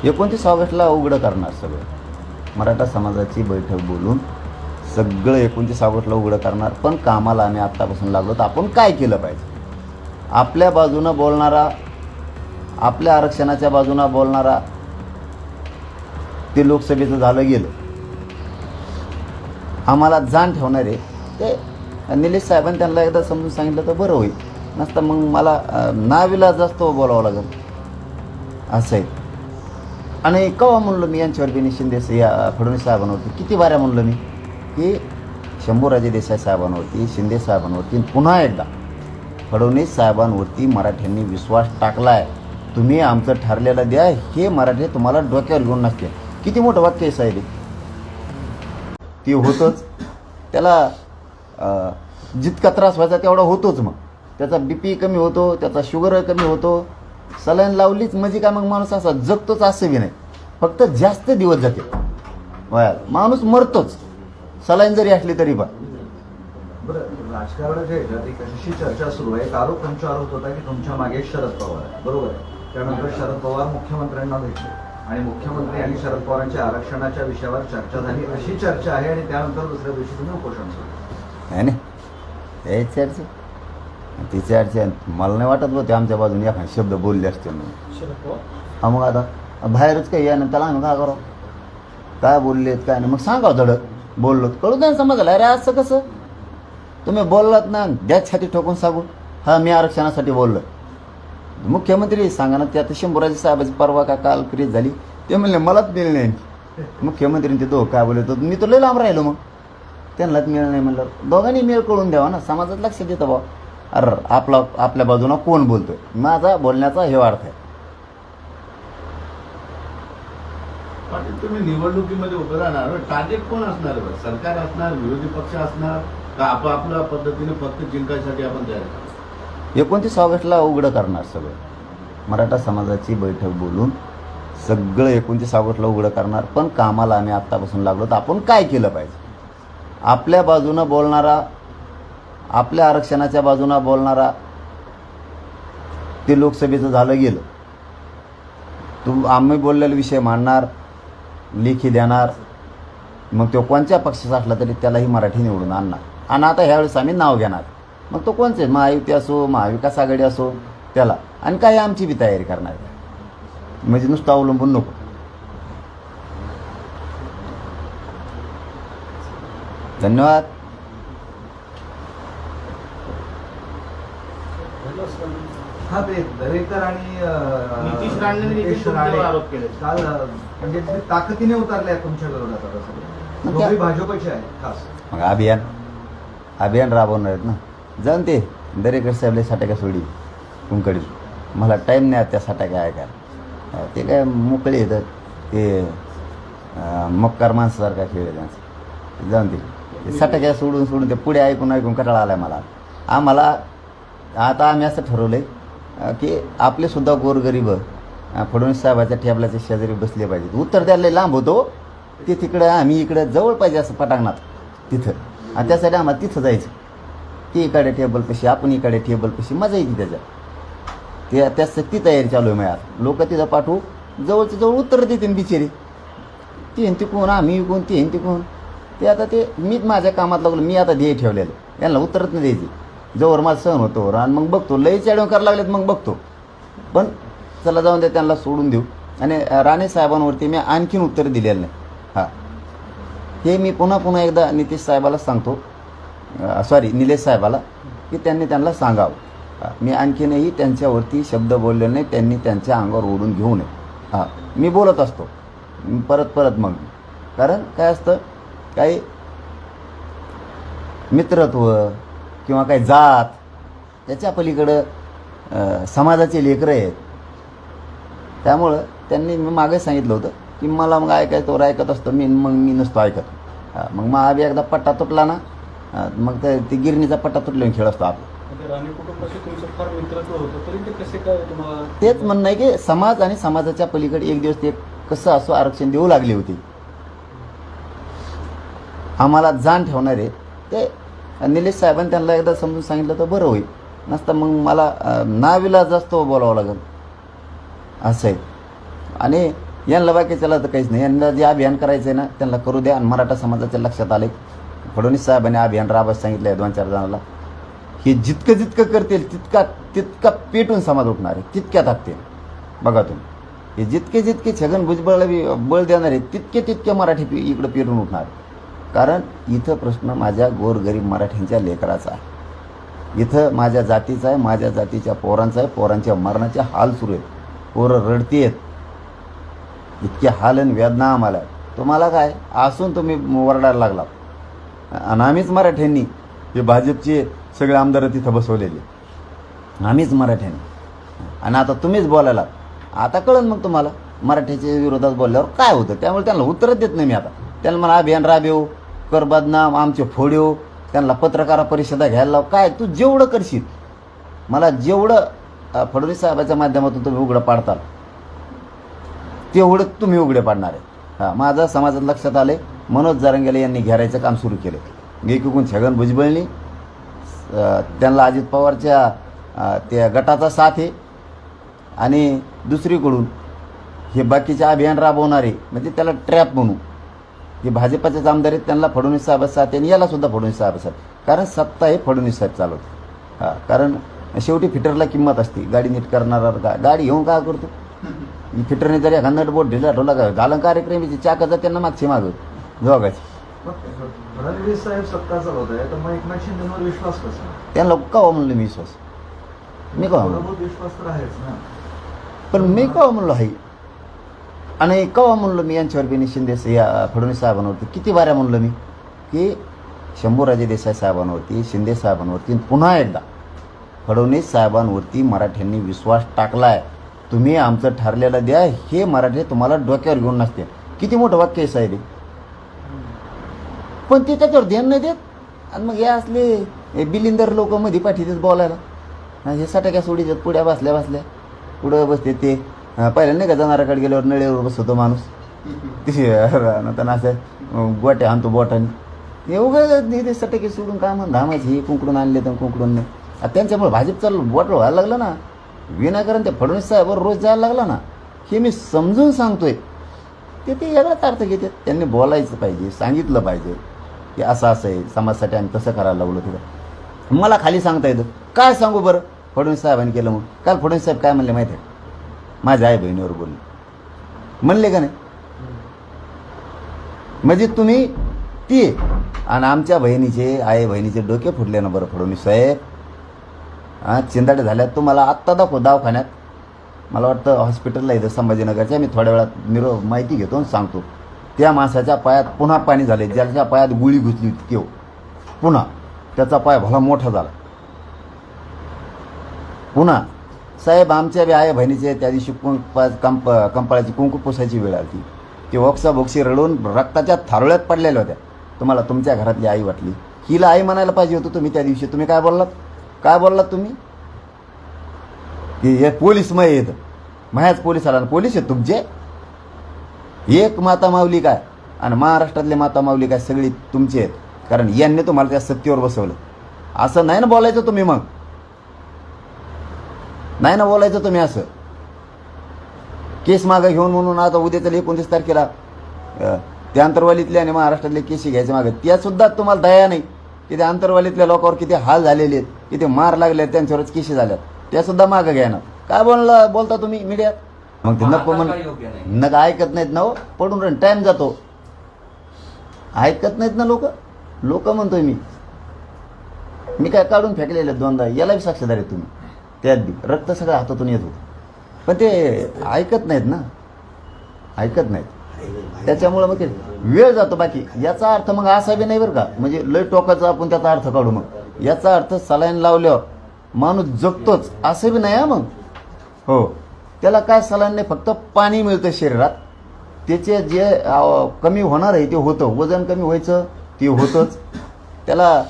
29 ऑगस्टला उघडं करणार सगळं. मराठा समाजाची बैठक बोलून सगळं 29 ऑगस्टला उघडं करणार. पण कामाला आम्ही आत्तापासून लागलो तर आपण काय केलं पाहिजे. आपल्या बाजूनं बोलणारा, आपल्या आरक्षणाच्या बाजूनं बोलणारा ते लोकसभेचं झालं गेलं. आम्हाला जाण ठेवणारे ते निलेश साहेबांनी त्यांना एकदा समजून सांगितलं तर बरं होईल. नसतं मग मला नाविलाज असतो बोलावं लागेल असं आहे. आणि केव्हा म्हणलं मी यांच्यावर बी शिंदे या फडणवीस साहेबांवरती किती बाऱ्या म्हणलं मी की शंभूराजे देसाई साहेबांवरती, शिंदे साहेबांवरती, पुन्हा एकदा फडणवीस साहेबांवरती मराठ्यांनी विश्वास टाकला आहे. तुम्ही आमचं ठरलेलं द्या, हे मराठी तुम्हाला डोक्यावर घेऊन नसते. किती मोठं वाक्य आहे साहेब. ते होतंच. त्याला जितका त्रास व्हायचा तेवढा होतोच. मग त्याचा BP कमी होतो, त्याचा शुगर कमी होतो. सलाईन लावलीच म्हणजे काय मग माणूस असा जगतोच असं बी नाही, फक्त जास्त दिवस जाते वयात. माणूस मरतोच सलाईन जरी असली तरी पण. बरं, राजकारणाच्या ह्याच्यात एक अशी चर्चा सुरू आहे. एक आरोप तुमच्यावर होत होता की तुमच्या मागे शरद पवार आहे, बरोबर आहे. त्यानंतर शरद पवार मुख्यमंत्र्यांना भेटले आणि मुख्यमंत्री आणि शरद पवारांच्या आरक्षणाच्या विषयावर चर्चा झाली अशी चर्चा आहे. आणि त्यानंतर दुसऱ्या दिवशी तुम्ही उपोषण सुरू. नाही नाही, हे चर्चा ती चर्चा मला नाही वाटत होते आमच्या बाजूने एखादा शब्द बोलले असते म्हणून. हा मग आता बाहेरच काही आहे ना, त्याला आम्ही काय करावं, काय बोललेत काय नाही मग सांगावं धडक. बोललो कळू द्या समजलं. अरे असं कसं तुम्ही बोललात ना, द्या छाती ठोकून सांगू हा मी आरक्षणासाठी बोललो. मुख्यमंत्री सांगा ना. ते आता शंभूराजे साहेबाची परवा का काल फ्रीज झाली, ते म्हणले मलाच मिळलं नाही. मुख्यमंत्रीने ते दोघं काय बोलले, मी तर लय लांब राहिलो. मग त्यांनाच मिळलं नाही म्हणलं दोघांनी मेळ कळून द्यावा ना, समाजात लक्ष देतं बा. अरे आपल्या बाजूनं कोण बोलतोय, माझा बोलण्याचा हे अर्थ आहे. तुम्ही निवडणुकीमध्ये उभं राहणार, टार्गेट कोण असणार, सरकार असणार, विरोधी पक्ष असणार का आपापल्या पद्धतीने फक्त जिंकायसाठी आपण तयार करणार. 29 ऑगस्टला उघडं करणार सगळं. मराठा समाजाची बैठक बोलून सगळं 29 ऑगस्टला उघडं करणार. पण कामाला आम्ही आत्तापासून लागलो तर आपण काय केलं पाहिजे. आपल्या बाजूनं बोलणारा, आपल्या आरक्षणाच्या बाजूनं बोलणारा ते लोकसभेचं झालं गेलं. आम्ही बोललेला विषय मांडणार, लेखी देणार, मग तो कोणत्या पक्षाचा असला तरी त्यालाही मराठी निवडून आणणार. आणि आता ह्यावेळेस आम्ही नाव घेणार. मग तो कोणचे, महायुती असो, महाविकास आघाडी असो, त्याला. आणि काही आमची बी तयारी करणार, म्हणजे नुसतं अवलंबून नको. धन्यवाद. हा ते दरेकर आणि नितीश राणे नितेश राणे आरोप केले काल म्हणजे ते ताकदीने उतरले आहेत तुमच्या विरोधात. आता सगळे मग त्या- दोघे भाजपचे आहेत खास. मग अभियान राबवणार आहेत ना. जाऊन ते दरेकर साहेबला साठ्या सोडी तुमकडे. मला टाईम नाही त्या साठ्या काय ऐकायला. ते काय मोकळे येतात ते मक्कार माणसासारखा खेळ आहे त्यांचा. जाऊन ते साठ्या सोडून ते पुढे ऐकून कटाळा आला आहे मला. आम्हाला आता आम्ही असं ठरवलं आहे की आपलेसुद्धा गोरगरीब फडणवीस साहेबाच्या टेबलाच्या शेजारी बसले पाहिजेत. उत्तर द्यायला लांब होतो ते तिकडं, आम्ही इकडं जवळ पाहिजे असं पटांगणात तिथं. आणि त्यासाठी आम्हाला तिथं जायचं. ती इकडे टेबलपाशी, आपण इकडे टेबलपाशी, मजा येते त्याच्यात. त्याच ती तयारी चालू आहे. मग लोक तिथं पाठवू, जवळच्या जवळ उत्तर देते बिचारी. ती कोण, आम्ही कोण, ती कोण. ते आता ते मीच माझ्या कामात लागलो. मी आता ध्येय ठेवलेलं, यांना उत्तरच नाही द्यायची. जवळ माझं सहन होतो आणि मग बघतो. लई चॅडव करायला लागलेत मग बघतो. पण चला जाऊन दे, त्यांना सोडून देऊ. आणि राणे साहेबांवरती मी आणखीन उत्तर दिलेलं नाही. हां, हे मी पुन्हा एकदा नितीश साहेबाला सांगतो, निलेश साहेबाला, की त्यांना सांगावं. मी आणखीनही त्यांच्यावरती शब्द बोलले नाही. त्यांनी त्यांच्या अंगावर ओढून घेऊ नये. हां, मी बोलत असतो परत मग. कारण काय असतं, काही मित्रत्व किंवा काही जात त्याच्या पलीकडं समाजाचे लेकरं आहेत. त्यामुळं त्यांनी मी मागे सांगितलं होतं की मला मग ऐकायचं तो ऐकत असतो मी नसतो ऐकत. मग महाबी एकदा पट्टा तुटला ना, मग ते गिरणीचा पट्टा तुटल्याने खेळ असतो आपला. राणे कुटुंबाशी तुमचं फार मित्रत्व होतं, तरी ते कसे काय तुम्हाला. तेच म्हणणं आहे की समाज आणि समाजाच्या पलीकडे एक दिवस ते कसं असो आरक्षण देऊ लागले होते. आम्हाला जाण ठेवणारे ते निलेश साहेबांनी त्यांना एकदा समजून सांगितलं तर बरं होईल. नसतं मग मला नाविलाज असतो बोलावं लागेल असं आहे. आणि यांना बाकीच्याला तर काहीच नाही. यांना जे अभियान करायचं आहे ना त्यांना करू द्या. आणि मराठा समाजाच्या लक्षात आले फडणवीस साहेबांनी अभियान राबवायला सांगितलं आहे 2-4 जणांना. हे जितकं जितकं करतील तितका पेटून समाज उठणार आहे, तितक्या ताकतील. बघा तुम्ही, हे जितके जितके छगन भुजबळला बळ देणार आहे तितके मराठी इकडं पेरून उठणार आहे. कारण इथं प्रश्न माझ्या गोरगरीब मराठ्यांच्या लेकराचा आहे, इथं माझ्या जातीचा आहे, माझ्या जातीच्या पोरांचा आहे. पोरांच्या मरणाचे हाल सुरू आहेत, पोरं रडतीयेत, इतके हाल आणि वेदना आम्हाला आहे. तुम्हाला काय असून तुम्ही वरडायला लागला. आणि आम्हीच मराठ्यांनी हे भाजपचे सगळे आमदार तिथं बसवलेले, आम्हीच मराठ्यांनी. आणि आता तुम्हीच बोलायला, आता कळलं मग तुम्हाला मराठ्याच्या विरोधात बोलल्यावर काय होतं. त्यामुळे त्यांना उत्तरच देत नाही मी आता. त्यांना मला अभियान राबेव, कर बदनाम, आमचे फोडेव, त्यांना पत्रकार परिषदा घ्यायला लाव. काय तू जेवढं करशील, मला जेवढं फडणवीस साहेबाच्या माध्यमातून तुम्ही उघडं पाडताल तेवढं तुम्ही उघडे पाडणार आहे. हां, माझं समाजात लक्षात आले. मनोज जरांगे यांनी घेरायचं काम सुरू केलं. एकीकडून छगन भुजबळनी त्यांना अजित पवारच्या त्या गटाचा साथ आहे, आणि दुसरीकडून हे बाकीचे अभियान राबवणारे म्हणजे त्याला ट्रॅप म्हणू, हे भाजपाचेच आमदार आहेत, त्यांना फडणवीस साहेब साथ आहे आणि याला सुद्धा फडणवीस साहेब साथ. कारण सत्ता हे फडणवीस साहेब चालवते. हां, कारण शेवटी फिटरला किंमत असते. गाडी नीट करणारा गाडी घेऊन काय करतो, फिटरने जरी एखादा नट बोट ढिला ठेवला का झालं कार्यक्रमाची चाकाचा त्यांना मागची मागं जोगायची. फडणवीस साहेब सत्ता चालवत आहे, तर मग एकनाथ शिंदेवर विश्वास कसा? त्यांना कवा म्हणलं मी विश्वास, मी कवा म्हणलो, विश्वास तर आहेच ना. पण मी कवा म्हणलो आहे. आणि कवा म्हणलो मी यांच्यावर बी शिंदे या फडणवीस साहेबांवरती किती बाऱ्या म्हणलो मी की शंभूराजे देसाई साहेबांवरती, शिंदे साहेबांवरती, पुन्हा एकदा फडणवीस साहेबांवरती मराठ्यांनी विश्वास टाकलाय. तुम्ही आमचं ठरलेलं द्या, हे मराठी तुम्हाला डोक्यावर घेऊन नसते. किती मोठं वाक्य आहे साहेब, पण ते त्याच्यावर ध्यान नाही देत. आणि मग हे असले बिलिंदर लोक मध्ये पाठीतच बोलायला. हे सटाक्या सोडीत पुढ्या बसल्या पुढं बसते. ते पहिल्यांदा नाही का जनाराकडे गेल्यावर नळीवर बसतो माणूस, नंतर असं गोट्या आणतो बोटाने. हे उघड सटाके सोडून काय म्हणून धामायचे, हे कुंकडून आणले तर कुंकडून नाही. आता त्यांच्यामुळे भाजपचं बोट व्हायला लागलं ना, विनाकारण त्या फडणवीस साहेबांवर रोज जायला लागला ना. हे मी समजून सांगतोय, ते वेगळाच अर्थ घेतात. त्यांनी बोलायचं पाहिजे, सांगितलं पाहिजे की असं आहे, समाजासाठी आम्ही तसं करायला लागलो. तिथं मला खाली सांगता येतं, काय सांगू बरं फडणवीस साहेबांनी केलं. मग काल फडणवीस साहेब काय म्हणले माहिती आहे, माझ्या आई बहिणीवर बोलले, म्हणले का नाही. म्हणजे तुम्ही ती आणि आमच्या बहिणीचे आई बहिणीचे डोके फुटले ना बरं फडणवीस साहेब. हां, चिंदाडे झाल्यात तुम्हाला आत्ता दाखव दवाखान्यात. मला वाटतं हॉस्पिटलला इथं संभाजीनगरच्या, मी थोड्या वेळात माहिती घेतो आणि सांगतो. त्या माणसाच्या पायात पुन्हा पाणी झाले, ज्याच्या पायात गुळी घुसली होती केव, पुन्हा त्याचा पाय भला मोठा झाला. पुन्हा साहेब आमच्या बी आई बहिणीचे त्या दिवशी कंपाळाची कुंकू पुसायची वेळ आली. ती बोक्सी रडून रक्ताच्या थारोळ्यात पडलेल्या होत्या. तुम्हाला तुमच्या घरातली आई वाटली, हिला आई म्हणायला पाहिजे होतं तुम्ही त्या दिवशी. तुम्ही काय बोललात तुम्ही की हे पोलीस मय येतं, मायाच पोलीस आला. पोलीस आहेत तुमचे, एक माता माऊली काय आणि महाराष्ट्रातले माता माऊली काय सगळी तुमचे आहेत. कारण यांनी तुम्हाला त्या सत्तेवर बसवलं. असं नाही ना बोलायचं तुम्ही, मग नाही ना बोलायचं तुम्ही असं. केस मागं घेऊन म्हणून आता उद्याच्या 29 तारखेला त्या अंतरवालीतले आणि महाराष्ट्रातले केसी घ्यायचे मागं, त्या सुद्धा तुम्हाला दया नाही की त्या अंतरवालीतल्या लोकांवर किती हाल झालेले आहेत, किती मार लागले आहेत, त्यांच्यावरच केसी झाल्यात, त्या सुद्धा मागं घ्यायना. काय बोलता तुम्ही मीडियात. मग ते नको नका ऐकत नाहीत ना हो, पडून राहून टाइम जातो. ऐकत नाहीत ना लोक म्हणतोय मी काय काढून फेकलेले 2दा, याला बी साक्षीदार आहे तुम्ही. त्यात बी रक्त सगळं हातातून येत होतं, पण ते ऐकत नाहीत ना, ऐकत नाहीत. त्याच्यामुळं मग ते वेळ जातो. बाकी याचा अर्थ मग असा बी नाही बरं का, म्हणजे लय टोकाचा आपण त्याचा अर्थ काढू. मग याचा अर्थ सलाईन लावल्यावर माणूस जगतोच असं बी नाही. हा मग हो, त्याला काय सलाईन नाही, फक्त पाणी मिळतं शरीरात. त्याचे जे कमी होणार आहे ते होतं, वजन कमी व्हायचं ते होतंच. त्याला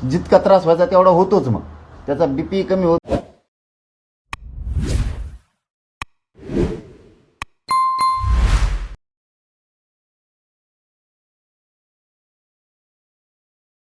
जितका त्रास व्हायचा तेवढा होतोच. मग त्याचा BP कमी होतो.